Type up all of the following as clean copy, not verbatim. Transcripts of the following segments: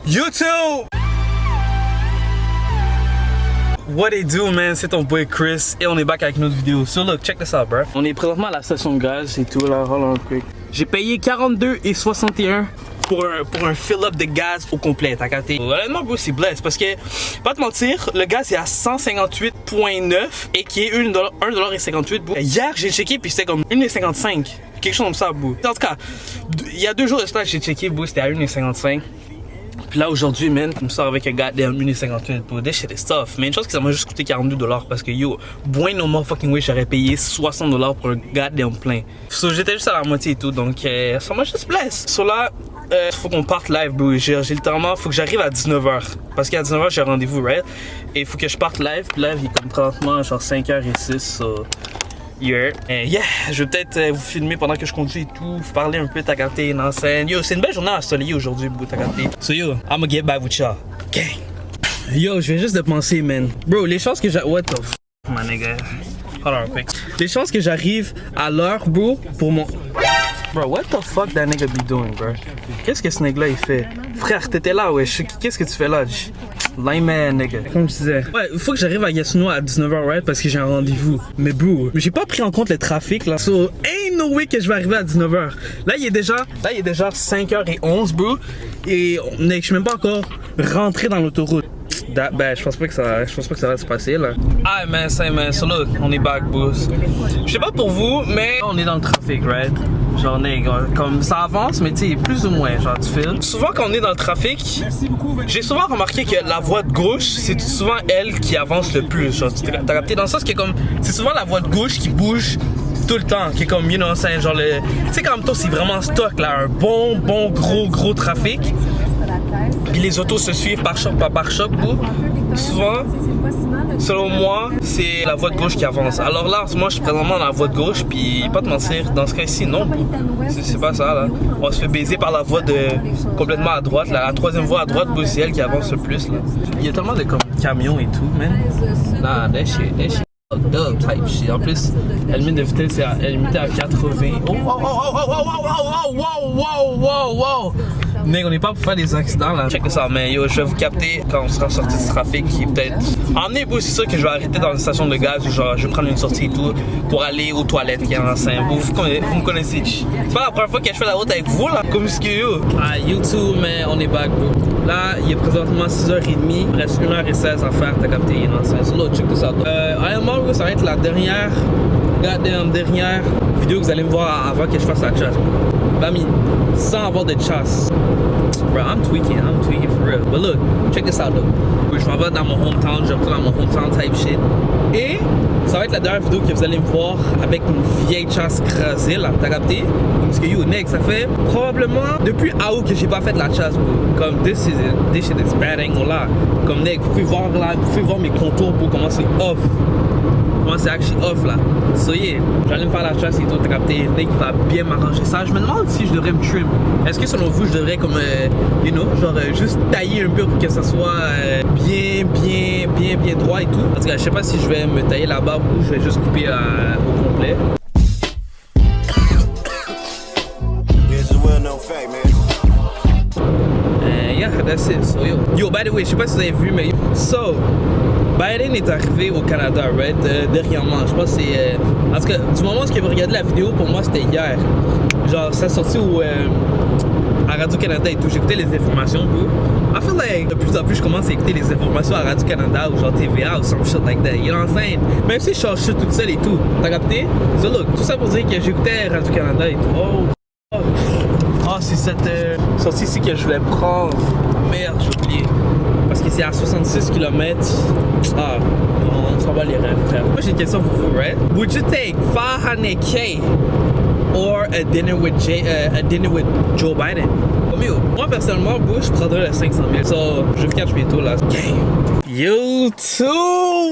YouTube! What it do, man? C'est ton boy Chris et on est back avec une autre vidéo. So look, check this out, bro. On est présentement à la station de gaz et tout là. Hold on quick. J'ai payé 42,61 pour un fill-up de gaz au complet, t'as capté? Honnêtement, bro, c'est blessé parce que, pas te mentir, le gaz est à 158,9 et qui est 1,58$, bro. Hier, j'ai checké puis c'était comme 1,55$. Quelque chose comme ça, bro. En tout cas, il y a 2 jours de cela, j'ai checké, bro, c'était à 1,55$. Puis là aujourd'hui, man, je me sors avec un goddamn 1,58$, bro. This shit is tough. Mais une chose que ça m'a juste coûté 42$ parce que yo, no more fucking way, j'aurais payé 60$ pour un goddamn plein. So j'étais juste à la moitié et tout, donc ça m'a juste blessé. So là, faut qu'on parte live, bro. J'ai littéralement, faut que j'arrive à 19h. Parce qu'à 19h, j'ai rendez-vous, right? Et il faut que je parte live. Puis live, il est comme présentement genre 5h06. So, yeah, je vais peut-être vous filmer pendant que je conduis et tout. Vous parler un peu, t'as capté, dans scène. Yo, c'est une belle journée ensoleillée aujourd'hui, bro, t'as capté. So yo, I'ma get back with y'all. Gang. Yo, je viens juste de penser, man. Bro, les chances que what the f, my nigga. Hold on, quick. Les chances que j'arrive à l'heure, bro, pour mon... Bro, what the fuck that nigga be doing, bro? Qu'est-ce que ce nigga là il fait? Frère, t'étais là, ouais. Qu'est-ce que tu fais là? Lame man, nigga. Comme je disais. Ouais, il faut que j'arrive à Gatineau à 19h, right? Parce que j'ai un rendez-vous. Mais bro, j'ai pas pris en compte le trafic là. So, ain't no way que je vais arriver à 19h. Là, il est déjà 5h11, bro. Et je suis même pas encore rentré dans l'autoroute. Ben, je pense pas que ça va se passer là. Ah, man, so look, on est back, boss. Je sais pas pour vous, mais on est dans le trafic, right? Genre, comme ça avance, mais tu sais, plus ou moins, genre, tu filmes. Souvent, quand on est dans le trafic, j'ai souvent remarqué que la voie de gauche, c'est souvent elle qui avance le plus. Genre, t'as capté dans le sens que, comme, c'est souvent la voie de gauche qui bouge tout le temps, qui est comme, you know, c'est genre le. Tu sais, comme toi, c'est vraiment stock là, un bon, gros trafic. Puis les autos se suivent par choc, souvent, selon moi, c'est la voie de gauche qui avance. Alors là, moi, je suis présentement dans la voie de gauche, puis pas te mentir, dans ce cas-ci, non, c'est pas ça, là. On se fait baiser par la voie de complètement à droite, là. La troisième voie à droite, c'est elle qui avance le plus, là. Il y a tellement de camions et tout, man. Nah, that shit. Dub type shit. En plus, la limite de vitesse est limitée à 80. Oh, wow. Mec, on n'est pas pour faire des accidents là. Check ça, mais yo, je vais vous capter quand on sera sorti du trafic qui est peut-être. Emmenez vous, c'est sûr que je vais arrêter dans une station de gaz ou genre je vais prendre une sortie et tout pour aller aux toilettes qui est en scène. Vous me connaissez. C'est pas la première fois que je fais la route avec vous là. Comme ce que yo. Ah, YouTube, mais on est back, bro. Là, il est présentement 6h30. Il reste 1h16 à faire. T'as capté, il est en scène. So, là, check ça. Honnêtement, ça va être la dernière vidéo que vous allez me voir avant que je fasse la chasse. Bami, sans avoir de chasse. Bro, I'm tweaking for real. But look, check this out though. Je m'en vais dans mon hometown, je retourne dans mon hometown type shit. Et ça va être la dernière vidéo que vous allez me voir avec une vieille chasse crasée là, t'as capté? Parce que yo, Nick, ça fait probablement depuis août que j'ai pas fait la chasse, bro. Comme this shit is bad angle là. Comme Nick, vous pouvez voir là, vous pouvez voir mes contours pour comment c'est off. Comment c'est actually off là. So yeah, j'allais me faire la chasse et tout, t'as capté, Nick va bien m'arranger ça. Je me demande si je devrais me trim. Est-ce que selon vous, je devrais comme, you know, genre juste tailler un peu pour que ça soit bien droit et tout. En tout cas, je sais pas si je vais me tailler la barbe ou je vais juste couper au complet. Yeah, that's it. So yo, by the way, je sais pas si vous avez vu, mais so Biden est arrivé au Canada, right? Dernièrement, je pense que c'est. En tout cas, du moment où vous regardez la vidéo, pour moi, c'était hier. Genre, ça sorti à Radio-Canada et tout. J'écoutais les informations, bro. I feel like, de plus en plus, je commence à écouter les informations à Radio-Canada ou genre TVA ou some shit like that. You know what I'm saying? Même si je change shit toute seule et tout. T'as capté? So, look, tout ça pour dire que j'écoutais Radio-Canada et tout. Oh, c'est cette sortie ici que je voulais prendre. Merde, j'ai oublié. Parce que c'est à 66 km. Ah, on s'en bat les rêves, frère. Moi, j'ai une question pour vous, right? Would you take 500K or a dinner with Joe Biden? Moi, personnellement, je prendrais le 500 000. So, je vais catch bientôt là. YouTube,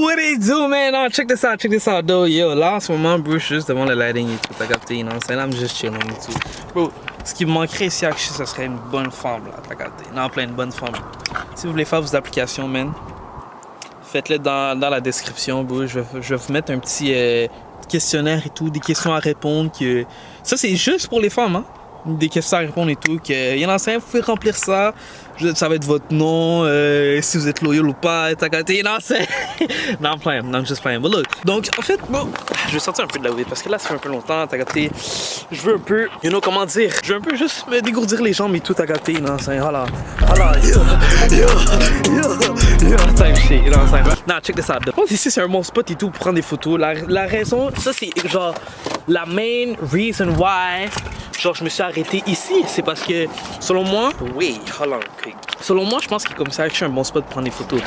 what it do, man? Oh, check this out, though. Yo, là, en ce moment, bro, je suis juste devant le lighting et tout. T'as capté, you know? C'est là, I'm just chilling et tout. Bro, ce qui me manquerait ici, ce serait une bonne femme, là. T'as capté? Non, plein de bonnes femmes. Si vous voulez faire vos applications, man, faites-le dans la description, bro. Je vais vous mettre un petit questionnaire et tout, des questions à répondre. Ça, c'est juste pour les femmes, hein? des questions à répondre et tout. Il y en a 5, vous pouvez remplir ça. Ça va être votre nom, si vous êtes loyal ou pas, t'as capté. Non, c'est. Non, I'm playing, non, I'm just playing. But look, donc en fait, bon, je vais sortir un peu de la weed parce que là, ça fait un peu longtemps, t'as capté. Je veux un peu, you know, comment dire, je veux un peu juste me dégourdir les jambes et tout, t'as capté. Non, c'est. Voilà, type shit, you know what I'm saying? Nah, check this out. Je pense ici, c'est un bon spot et tout pour prendre des photos. La raison, ça, c'est genre la main reason why. Genre, je me suis arrêté ici, c'est parce que, selon moi, oui, hold on, quick. Selon moi, je pense que comme ça, c'est un bon spot pour prendre des photos.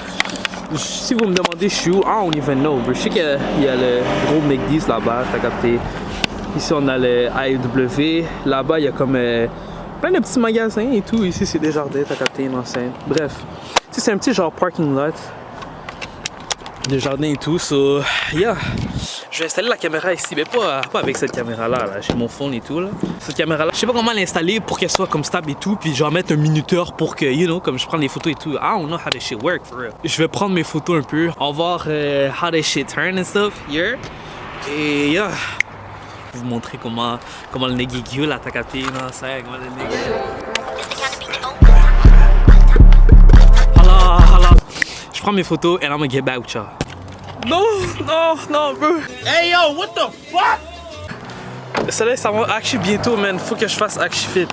Si vous me demandez, je suis où? I don't even know, bro. Je sais qu'il y a le gros McD's là-bas, t'as capté. Ici, on a le AEW. Là-bas, il y a comme plein de petits magasins et tout. Ici, c'est des jardins, t'as capté, une enceinte. Bref, c'est un petit genre parking lot. De jardin et tout, so, yeah. Je vais installer la caméra ici, mais pas avec cette caméra-là, là. J'ai mon phone et tout, là. Cette caméra-là, je sais pas comment l'installer pour qu'elle soit comme stable et tout, puis genre mettre un minuteur pour que, you know, comme je prends les photos et tout. I don't know how this shit work, for real. Je vais prendre mes photos un peu, on va voir how this shit turn and stuff, here. Et yeah. Je vais vous montrer comment le nigga gueule, là, t'as capté, non, c'est comment le nigga. Je prends mes photos and I'm gonna get back with y'all. No, bro. Hey yo, what the fuck? Le soleil, ça va actually bientôt, man. Faut que je fasse actually fit.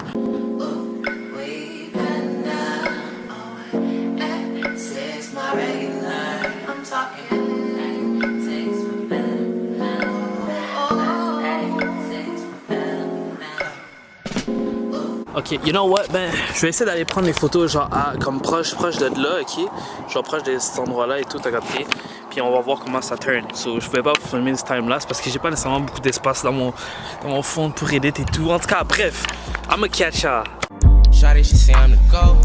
Ok, you know what, ben, je vais essayer d'aller prendre mes photos genre comme proche de là, ok? Genre proche de cet endroit-là et tout, t'as capté? Puis on va voir comment ça turn. So, je pouvais pas vous filmer ce time-lapse parce que j'ai pas nécessairement beaucoup d'espace dans mon fond pour edit et tout. En tout cas, bref, I'ma catch ya. Shawty, she say I'm the go.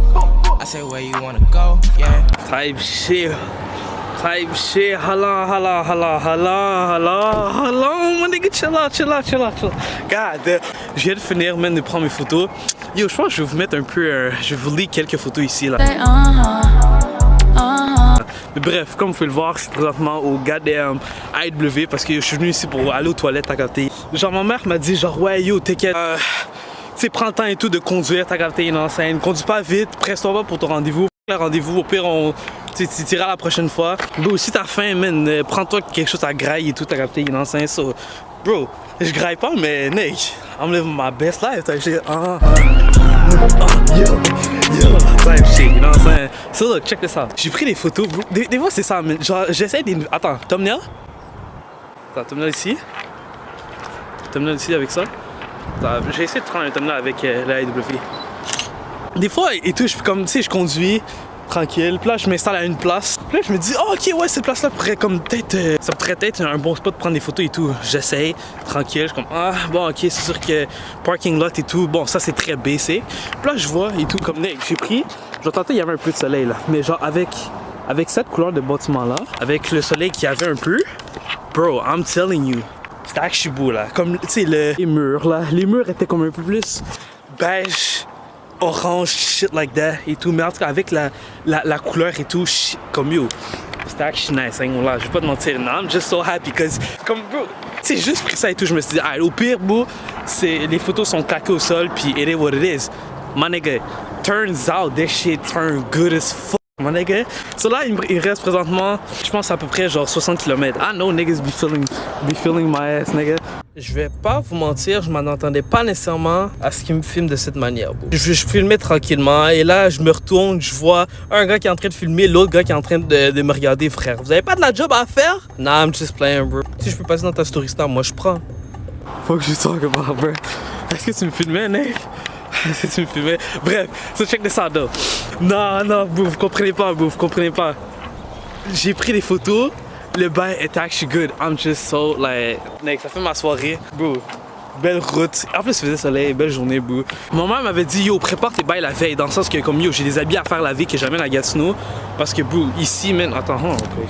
I say where you wanna go, yeah. Type shit, hala, mon nigga, chill out. God, je viens de finir, man, de prendre mes photos. Yo, je pense que je vais vous mettre un peu, je vais vous lire quelques photos ici, là. Mais bref, comme vous pouvez le voir, c'est présentement au goddamn AEW parce que je suis venu ici pour aller aux toilettes, t'as capté. Genre, ma mère m'a dit, genre, ouais, yo, t'inquiète. Tu sais, prends le temps et tout de conduire, t'as capté une enceinte. Conduis pas vite, presse-toi pas pour ton rendez-vous. Le rendez-vous, au pire, tu t'iras la prochaine fois. Bro, si t'as faim, man, prends-toi quelque chose à graille et tout, t'as capté une enceinte. So, bro, je graille pas, mais Nick, I'm living my best life, t'as shit. Yo, type shit, you know what I'm saying? So look, check this out. J'ai pris des photos, bro. Des fois, c'est ça, man. Genre, j'essaie des. Attends, thumbnail? Attends, thumbnail ici. Thumbnail ici avec ça. J'ai essayé de prendre un thumbnail avec la AEW. Des fois, et tout, comme, tu sais, je conduis tranquille. Puis là, je m'installe à une place. Puis là, je me dis, oh, ok, ouais, cette place-là pourrait comme peut-être. Ça pourrait être un bon spot pour prendre des photos et tout. J'essaye, tranquille. Je suis comme, ah, bon, ok, c'est sûr que parking lot et tout, bon, ça c'est très basic. Puis là, je vois et tout, comme, j'ai pris. J'entendais, il y avait un peu de soleil là. Mais genre, avec cette couleur de bâtiment-là, avec le soleil qu'il y avait un peu, bro, I'm telling you, c'était actually beau là. Comme, tu sais, les murs là. Les murs étaient comme un peu plus beige, orange, shit like that et tout. Mais en tout cas, avec la couleur et tout, shit, comme yo. C'était actually nice, hein, là. Je vais pas te mentir. Non, I'm just so happy, cause, comme, bro, tu sais, juste pris ça et tout, je me suis dit, ah, au pire, bro, les photos sont claquées au sol, puis it is what it is. My nigga, turns out this shit turned good as fuck. Mon nigga. So là, il reste présentement, je pense à peu près genre 60 km. I know niggas be feeling my ass, nigga. Je vais pas vous mentir, je m'en entendais pas nécessairement à ce qu'il me filme de cette manière. Bro. Je filmais tranquillement et là, je me retourne, je vois un gars qui est en train de filmer, l'autre gars qui est en train de me regarder, frère. Vous avez pas de la job à faire? Nah, I'm just playing, bro. Si je peux passer dans ta story star, moi je prends. Faut que je talk about, bro. Est-ce que tu me filmais, Nick? Si tu me filmais. Bref, so check this out though. Non, vous comprenez pas, vous comprenez pas. J'ai pris des photos, le bain est actually good. I'm just so like, Nick, ça fait ma soirée, bro. Belle route. En plus, il faisait soleil, belle journée, bro. Mon mère m'avait dit, yo, prépare tes bails la veille, dans le sens que, comme yo, j'ai des habits à faire la veille que j'amène à Gatineau. Parce que, bro, ici, man, attends, okay.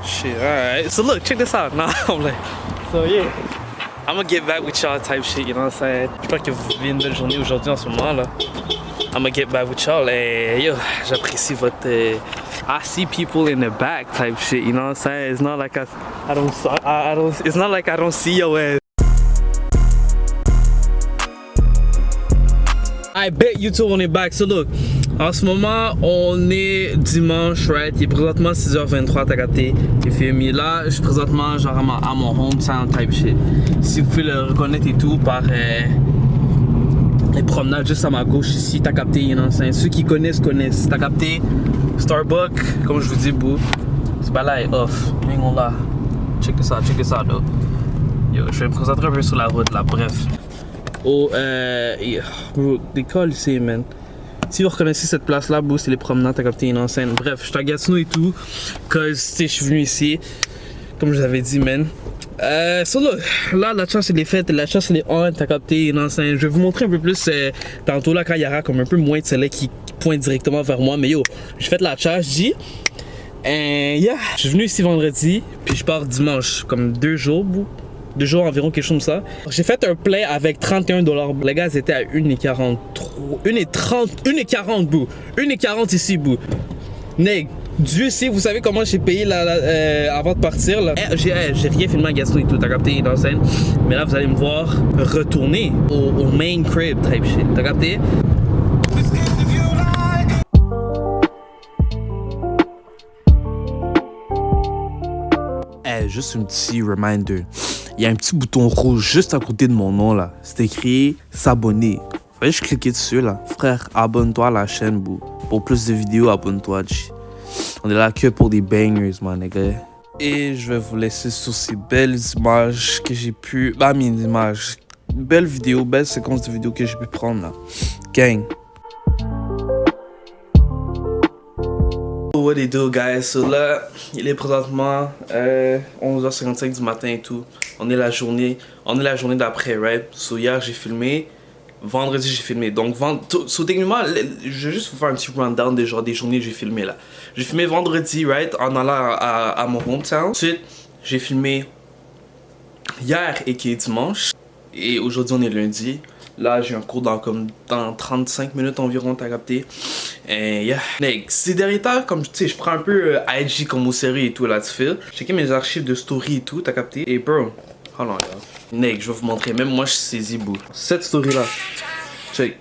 Shit, alright. So look, check this out. Nah, I'm like, so yeah. I'm gonna get back with y'all type shit, you know what I'm saying? J'espère que vous vivez une belle journée aujourd'hui en ce moment là. I'm gonna get back with y'all et yo, j'apprécie votre I see people in the back type shit, you know what I'm saying? It's not like I don't it's not like I don't see your ass. I bet YouTube, on est back. So look, en ce moment, on est dimanche, right? Il est présentement 6h23, t'as capté. J'ai filmé là, je suis présentement genre à mon hometown type shit. Si vous pouvez le reconnaître et tout par les promenades juste à ma gauche ici, t'as capté, you know, ceux qui connaissent, t'as capté. Starbucks, comme je vous dis, boo, ce bail-là est off. Hang là. Check this out, though. Yo, je vais me concentrer un peu sur la route là, bref. Oh, bro, décolle ici, man. Si vous reconnaissez cette place-là, bro, c'est les promenades, t'as capté, une enceinte. Bref, je suis à Gatineau et tout, cause, tu sais, je suis venu ici, comme je vous avais dit, man. So là, la chasse, c'est les fêtes, la chasse, c'est les on, t'as capté, une enceinte. Je vais vous montrer un peu plus tantôt, là, quand il y aura comme un peu moins de soleil qui pointe directement vers moi. Mais yo, j'ai fait la chasse, j'ai dit. Et yeah, je suis venu ici vendredi, puis je pars dimanche, comme 2 jours, bro. 2 jours environ, quelque chose comme ça. J'ai fait un play avec 31$. Les gars, ils étaient à 1,43. 1,40, bro. 1,40 ici, bro. Neg, Dieu sait, vous savez comment j'ai payé avant de partir, là. J'ai rien filmé à Gatineau et tout, t'as capté dans scène. Mais là, vous allez me voir retourner au main crib type shit, t'as capté? Juste un petit reminder. Il y a un petit bouton rouge juste à côté de mon nom là. C'est écrit s'abonner. Fallait juste cliquer dessus là. Frère, abonne-toi à la chaîne, bro. Pour plus de vidéos, abonne-toi. On est là que pour des bangers, man, les gars. Et je vais vous laisser sur ces belles images que j'ai pu. Bah, mes images. Belle vidéo, belle séquence de vidéos que j'ai pu prendre là. Gang. What it do, guys? So là, il est présentement 11h55 du matin et tout. On est la journée d'après, right? So hier j'ai filmé, vendredi j'ai filmé. Donc so techniquement, je vais juste vous faire un petit rundown des journées que j'ai filmé là. J'ai filmé vendredi, right? En allant à mon hometown. Ensuite, j'ai filmé hier et qui est dimanche. Et aujourd'hui on est lundi. Là, j'ai un cours dans 35 minutes environ, t'as capté. Et yeah. Ces derniers temps, comme tu sais, je prends un peu IG comme au sérieux et tout là, tu fais. J'ai checké mes archives de story et tout, t'as capté. Et bro, hold on là. Neg, je vais vous montrer. Même moi, je suis saisi, bro. Cette story là. Check.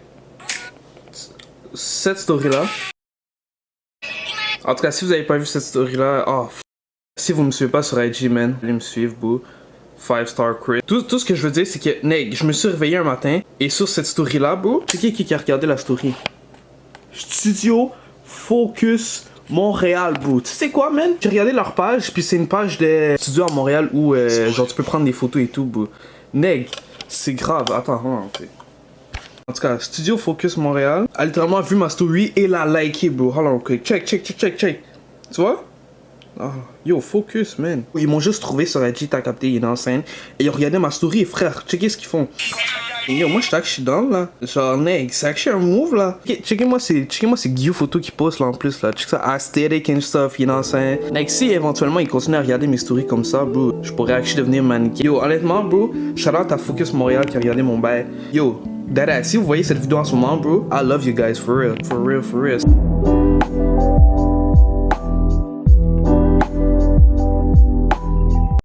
Cette story là. En tout cas, si vous avez pas vu cette story là, oh. Si vous me suivez pas sur IG, man, allez me suivre, bro. 5-star crit. Tout ce que je veux dire, c'est que, neg, je me suis réveillé un matin et sur cette story là, bro, c'est qui a regardé la story? Studio Focus Montréal, bro. Tu sais quoi, man? J'ai regardé leur page, puis c'est une page de studio à Montréal où, genre, tu peux prendre des photos et tout, bro. Neg, c'est grave. Attends, en tout cas, Studio Focus Montréal a littéralement vu ma story et l'a liké, bro. Hold on, okay. Check. Tu vois? Oh, yo, focus, man. Ils m'ont juste trouvé sur IG, t'as capté, il est en scène. Et ils ont regardé ma story, frère. Checkez ce qu'ils font. Et yo, moi, je suis down, là. Genre, neg, c'est actually un move, là. Okay, checkez-moi, c'est Guillaume Photo qui poste, là, en plus, là. Check ça, aesthetic and stuff, il est en scène. Neg, si éventuellement, il continue à regarder mes stories comme ça, bro, je pourrais actually devenir mannequin. Yo, honnêtement, bro, shout out à Focus Montréal qui a regardé mon bail. Yo, dada, si vous voyez cette vidéo en ce moment, bro, I love you guys, for real. For real.